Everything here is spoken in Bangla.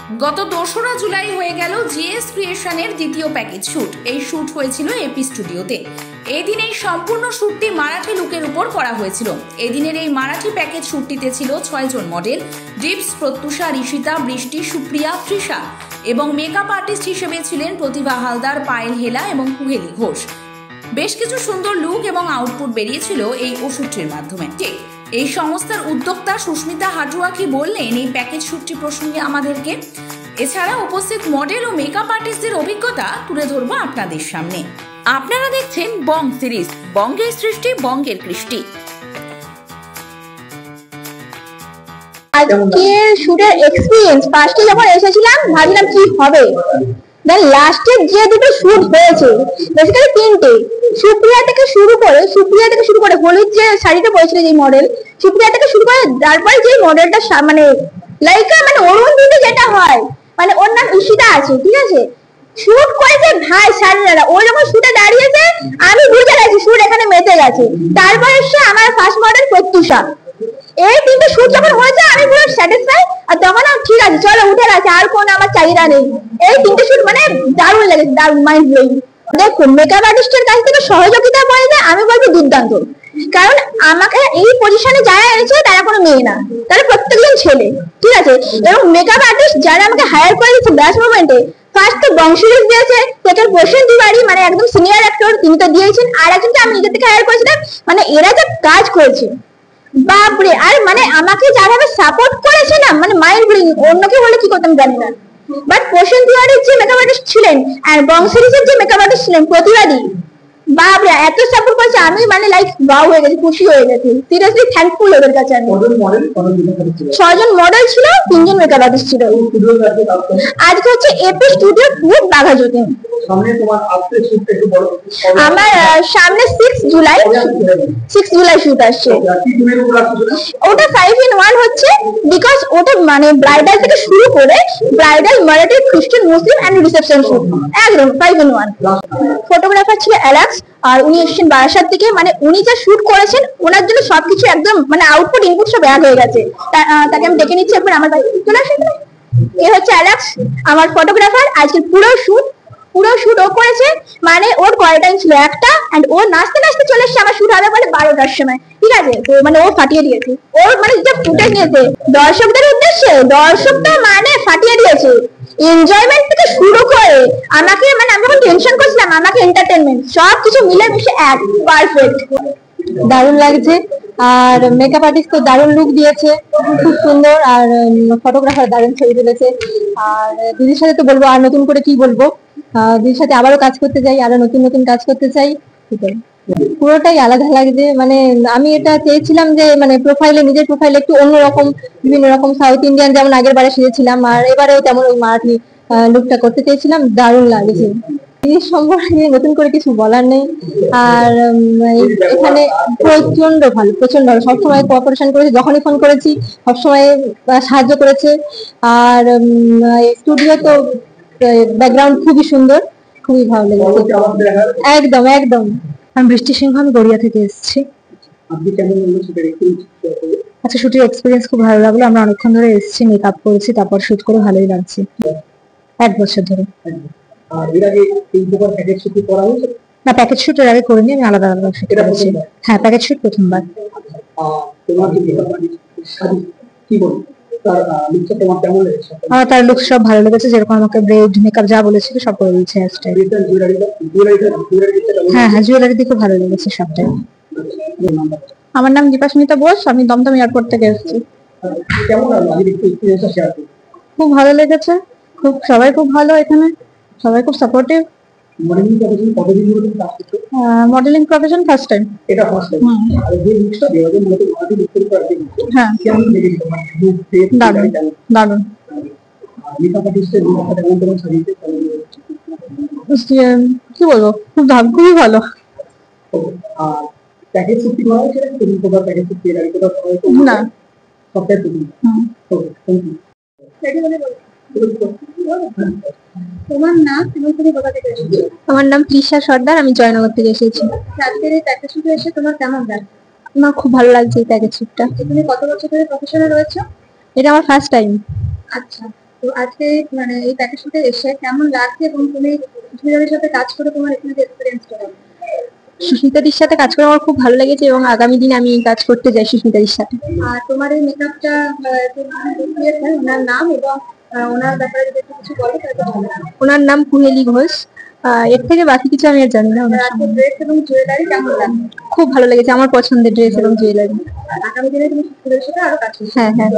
গত 2রা জুলাই হয়ে গেল জিএস ক্রিয়েশনের দ্বিতীয় প্যাকেজ শুট। এই শুট হয়েছিল এপি স্টুডিওতে। এদিন এই সম্পূর্ণ শুটটি মারাঠি লুকের উপর করা হয়েছিল। এদিনের এই মারাঠি প্যাকেজ শুটটিতে ছিল 6 জন মডেল: ডিপস, প্রত্যুষা, ঋষিতা, বৃষ্টি, সুপ্রিয়া, তৃষা এবং মেকআপ আর্টিস্ট হিসেবে ছিলেন প্রতিভা হালদার, পায়েল হেলা এবং কুহেলি ঘোষ। বেশ কিছু সুন্দর লুক এবং আউটপুট বেরিয়েছিল এই ওষুধটির মাধ্যমে। এই সংস্থার উদ্যোক্তা সুস্মিতা হাটুয়া কি বললেন এই প্যাকেজ শুটটি প্রসঙ্গে আমাদেরকে। এছাড়া উপস্থিত মডেল ও মেকআপ আর্টিস্টদের অভিজ্ঞতা তুলে ধরবো আপনাদের সামনে। আপনারা দেখছেন বং সিরিজ, বঙ্গের সৃষ্টি, বঙ্গের কৃষ্টি। আজকে শুটের এক্সপেরিয়েন্স ফার্স্টে যখন এসেছিলাম ভাবছিলাম কি হবে, দেন লাস্টে যে দুটো শুট হয়েছে বেসিক্যালি 3টে, সুপ্রিয়া থেকে শুরু করে হলুদ যে শাড়িটা পরেছিল যে মডেল, সুপ্রিয়া থেকে শুরু করে তারপরে যে মডেলটা মানে অরুণ দিদি যেটা হয়, মানে ওর নাম ঈশিতা আছে, ঠিক আছে, শুট করেছে ভাই শাড়িরা। ও যখন শুটে দাঁড়িয়েছে আমি বুঝে গেছি শুট এখানে মেতে গেছে। তারপর এসে আমার ফার্স্ট মডেল প্রত্যুষা। এই 3টে শুট যখন হয়েছে আমি পুরো স্যাটিসফাই, আর তখন ঠিক আছে চলো উঠে গেছে, আর কোনো আমার চাহিদা নেই। এই 3টে শুট মানে দারুণ লেগেছে, দারুণ, মাইন্ড ব্লোয়িং। দেখুন, মেকআপ আর্টিস্টের কাছ থেকে সহযোগিতা বলতে আমি বলবো দুর্দান্ত, কারণ আমাকে এই পজিশনে যারা এনেছে তারা কোনো মেয়ে না, তারা প্রত্যেকজন ছেলে, ঠিক আছে। এবং মেকআপ আর্টিস্ট যারা আমাকে হায়ার করে দিচ্ছে ব্যাস মোমেন্টে, ফার্স্ট তো বংশীরিজ দিয়েছে, সেকেন্ড প্রসেন তিওয়ারি মানে একদম সিনিয়র অ্যাক্টর, তিনি তো দিয়েছেন, আর একজনকে আমি নিজের থেকে হায়ার করেছিলাম। মানে এরা যে কাজ করেছে বাপরে, আর মানে আমাকে যাভাবে সাপোর্ট করেছে না, মানে মাইন্ড ব্লোয়িং। অন্য কেউ হলে কি করতাম জানি না, বাট প্রসেন তিওয়ারির যে মেকআপ আর্টিস্ট ছিলেন আর বংশীরিজের যে মেকআপ আর্টিস্ট ছিলেন প্রতিবাদী, বাপরে এত সাপোর্ট করেছে, আমি মানে লাইক ওয়াও হয়ে গেছি, খুশি হয়ে গেছি, সিরিয়াসলি থ্যাঙ্কফুল ওদের কাছে। আমি 6 জন মডেল ছিল, 3 জন মেকআপ আর্টিস্ট ছিল। আজকে হচ্ছে এপি স্টুডিও টু বাঘাযতীন। আমার সামনে 6 জুলাই শুট আসছে। ওটা 5-in-1 হচ্ছে, বিকজ ওটা মানে ব্রাইডাল থেকে শুরু করে ব্রাইডাল, মারাঠি, খ্রিস্টান, মুসলিম এন্ড রিসেপশন শুট, একদম 5-in-1। ফটোগ্রাফার ছিল অ্যালেক্স, আর উনি এসেছেন বারাসাত থেকে। মানে উনি যা শুট করেছেন ওনার জন্য সবকিছু একদম মানে আউটপুট ইনপুট সব এক হয়ে গেছে। তাকে আমি ডেকে নিচ্ছি একবার আমার বাড়ি চলে আসেন। এ হচ্ছে অ্যালেক্স, আমার ফটোগ্রাফার। আজকে পুরো শুট ও করেছে, মানে ওর কয় টাইম ছিল একটা, এন্ড ও নাচতে নাচতে চলে এসেছে আমার শুট হবে বলে 12টার সময়, ঠিক আছে। তো মানে ও ফাটিয়ে দিয়েছে, ওর মানে যে ফুটেজ নিয়েছে দর্শকদের উদ্দেশ্যে, দর্শক তো মানে ফাটিয়ে দিয়েছে। এনজয়মেন্ট থেকে শুরু করে আমাকে, মানে আমি যখন টেনশন করছিলাম, আমাকে এন্টারটেনমেন্ট সবকিছু মিলে মিশে এক পারফেক্ট, দারুণ লাগছে। আর মেকআপ আর্টিস্ট তো দারুণ লুক দিয়েছে, খুব সুন্দর। আর ফটোগ্রাফার দারুণ ছবি তুলেছে। আর দিদির সাথে তো বলবো, আর নতুন করে কি বলবো, দিদির সাথে আবারও কাজ করতে চাই, আরো নতুন নতুন কাজ করতে চাই, পুরোটাই আলাদা লাগছে। মানে আমি এটা চেয়েছিলাম যে মানে নিজের প্রোফাইলে একটু অন্যরকম, বিভিন্ন রকম সাউথ ইন্ডিয়ান যেমন আগের বারে সেজেছিলাম, আর এবারেও তেমন ওই মারাঠি লুকটা করতে চেয়েছিলাম, দারুণ লাগছে। এই সম্পর্কে নতুন করে কিছু বলার নেই। আর এখানে প্রচন্ড ভালো, সবসময় কোঅপারেশন করেছে, যখনই ফোন করেছি সবসময় সাহায্য করেছে। আর স্টুডিও তো ব্যাকগ্রাউন্ড খুবই সুন্দর, খুবই ভালো লেগেছে, একদম একদম। আমি বৃষ্টি সিংহ, আমি গড়িয়া থেকে এসেছি। আচ্ছা, শুটের এক্সপিরিয়েন্স খুব ভালো লাগলো। আমরা অনেকক্ষণ ধরে এসেছি, মেকআপ করেছি, তারপর শুট করে ভালোই লাগছে। 1 বছর ধরে। না, প্যাকেজ শুটের আগে করিনি, আমি আলাদা আলাদা শুট করেছি। হ্যাঁ, প্যাকেজ শুট প্রথমবার। তার লুক সব ভালো লেগেছে, যেরকম আমাকে ব্রেড, মেকআপ যা বলেছিল সব করে দিয়েছে। হ্যাঁ, জুয়েলারি দিকে ভালো লেগেছে সবটাই। আমার নাম দীপাস্মিতা বোস, আমি দমদম এয়ারপোর্ট থেকে এসেছি। খুব ভালো লেগেছে, সবাই খুব ভালো, এখানে সবাই খুব supportive. Modelling profession first time. হ্যাঁ, দারুণ। কি বলবো, খুবই ভালো। না, তোমার নাম? আমার নাম তৃষা সর্দার, আমি জয়নগর থেকে এসেছি। আজকের এই প্যাকেজ শুটে এসে তোমার কেমন লাগছে? আমার খুব ভালো লাগছে এই প্যাকেজ শুটটা। তুমি কত বছর ধরে প্রফেশনে রয়েছো? এটা আমার ফার্স্ট টাইম। আচ্ছা, তো আজকে মানে এই প্যাকেজ শুটে এসে কেমন লাগছে এবং তুমি সুস্মিতাদের সাথে কাজ করে তোমার এখানে এক্সপিরিয়েন্সটা কেমন? সুস্মিতাদির সাথে কাজ করে আমার খুব ভালো লেগেছে এবং আগামী দিন আমি এই কাজ করতে চাই সুস্মিতাদির সাথে। আর তোমার এই মেকআপটা ওনার নাম এবং ওনার ব্যাপারে যদি একটু কিছু বলো তাহলে ভালো হয়। ওনার নাম কুহেলি ঘোষ। এর থেকে বাকি কিছু আমি আর জানি না। ড্রেস এবং জুয়েলারি কেমন লাগে? খুব ভালো লেগেছে, আমার পছন্দের ড্রেস এবং জুয়েলারি। আগামী দিনে তুমি সুস্মিতাদের সাথে আরো কাজ করবে? হ্যাঁ হ্যাঁ।